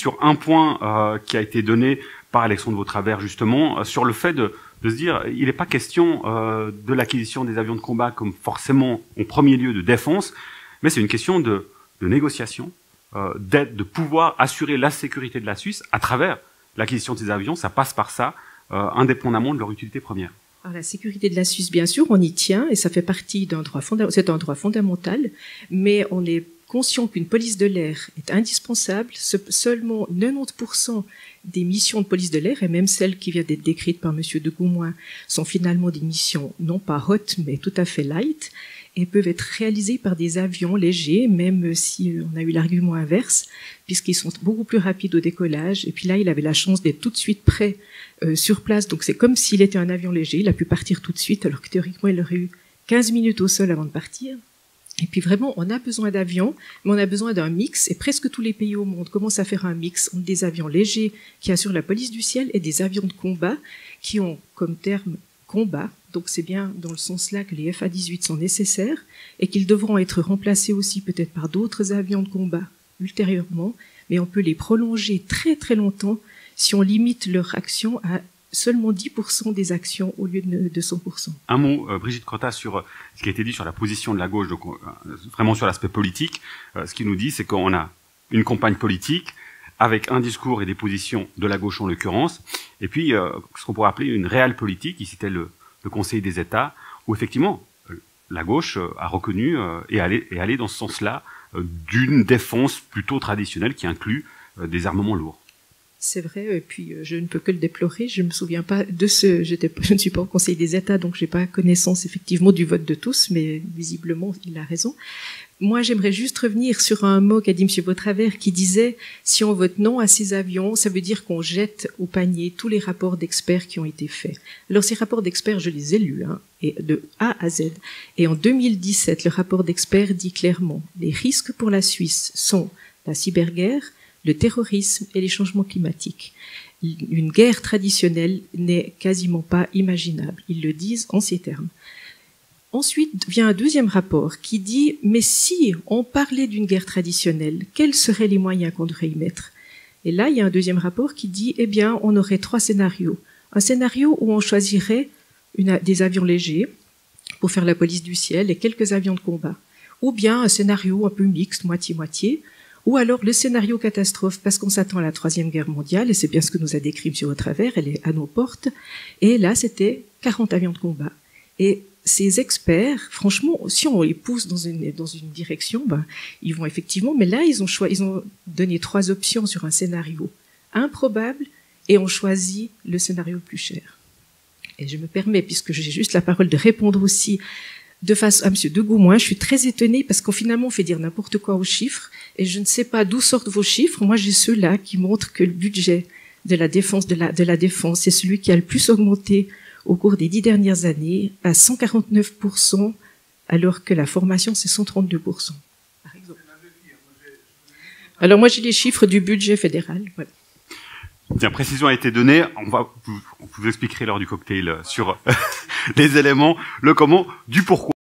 sur un point qui a été donné par Alexandre Vautravers, justement, sur le fait de se dire, il n'est pas question de l'acquisition des avions de combat comme forcément en premier lieu de défense, mais c'est une question de négociation, de pouvoir assurer la sécurité de la Suisse à travers l'acquisition de ces avions. Ça passe par ça, indépendamment de leur utilité première. Alors, la sécurité de la Suisse, bien sûr, on y tient, et ça fait partie d'un droit c'est un droit fondamental, mais on est conscient qu'une police de l'air est indispensable. Seulement 90% des missions de police de l'air, et même celles qui viennent d'être décrites par M. de Goumoin, sont finalement des missions non pas hot, mais tout à fait light, et peuvent être réalisées par des avions légers, même si on a eu l'argument inverse, puisqu'ils sont beaucoup plus rapides au décollage. Et puis là, il avait la chance d'être tout de suite prêt sur place. Donc c'est comme s'il était un avion léger, il a pu partir tout de suite, alors que théoriquement, il aurait eu 15 minutes au sol avant de partir. Et puis vraiment, on a besoin d'avions, mais on a besoin d'un mix, et presque tous les pays au monde commencent à faire un mix entre des avions légers qui assurent la police du ciel et des avions de combat qui ont comme terme combat. Donc c'est bien dans le sens-là que les FA-18 sont nécessaires et qu'ils devront être remplacés aussi peut-être par d'autres avions de combat ultérieurement, mais on peut les prolonger très très longtemps si on limite leur action à seulement 10% des actions au lieu de 100%. Un mot, Brigitte Crotta, sur ce qui a été dit sur la position de la gauche, donc vraiment sur l'aspect politique. Ce qu'il nous dit, c'est qu'on a une campagne politique avec un discours et des positions de la gauche en l'occurrence, et puis ce qu'on pourrait appeler une réelle politique. Ici, c'était le Conseil des États, où effectivement la gauche a reconnu et allé dans ce sens-là d'une défense plutôt traditionnelle qui inclut des armements lourds. C'est vrai, et puis je ne peux que le déplorer. Je ne me souviens pas de ce... Je ne suis pas au Conseil des États, donc je n'ai pas connaissance effectivement du vote de tous, mais visiblement, il a raison. Moi, j'aimerais juste revenir sur un mot qu'a dit M. Vautravers, qui disait « si on vote non à ces avions, ça veut dire qu'on jette au panier tous les rapports d'experts qui ont été faits ». Alors, ces rapports d'experts, je les ai lus, et de A à Z. Et en 2017, le rapport d'experts dit clairement « les risques pour la Suisse sont la cyberguerre, le terrorisme et les changements climatiques. Une guerre traditionnelle n'est quasiment pas imaginable. » Ils le disent en ces termes. Ensuite vient un deuxième rapport qui dit « mais si on parlait d'une guerre traditionnelle, quels seraient les moyens qu'on devrait y mettre ?» Et là, il y a un deuxième rapport qui dit « eh bien, on aurait 3 scénarios. Un scénario où on choisirait des avions légers pour faire la police du ciel et quelques avions de combat. Ou bien un scénario un peu mixte, moitié-moitié. Ou alors le scénario catastrophe, parce qu'on s'attend à la 3e guerre mondiale, et c'est bien ce que nous a décrit M. Vautravers, elle est à nos portes. Et là, c'était 40 avions de combat. Et ces experts, franchement, si on les pousse dans une direction, ils vont effectivement, mais là, ils ont donné 3 options sur un scénario improbable, et on choisit le scénario le plus cher. Et je me permets, puisque j'ai juste la parole, de répondre aussi de face à M. de Goumoin. Je suis très étonnée parce qu'on finalement on fait dire n'importe quoi aux chiffres et je ne sais pas d'où sortent vos chiffres. Moi, j'ai ceux-là qui montrent que le budget de la défense c'est celui qui a le plus augmenté au cours des 10 dernières années à 149%, alors que la formation c'est 132%, par exemple. Alors moi j'ai les chiffres du budget fédéral. Voilà. Bien, précision a été donnée. On vous expliquerait lors du cocktail sur les éléments, le comment, du pourquoi.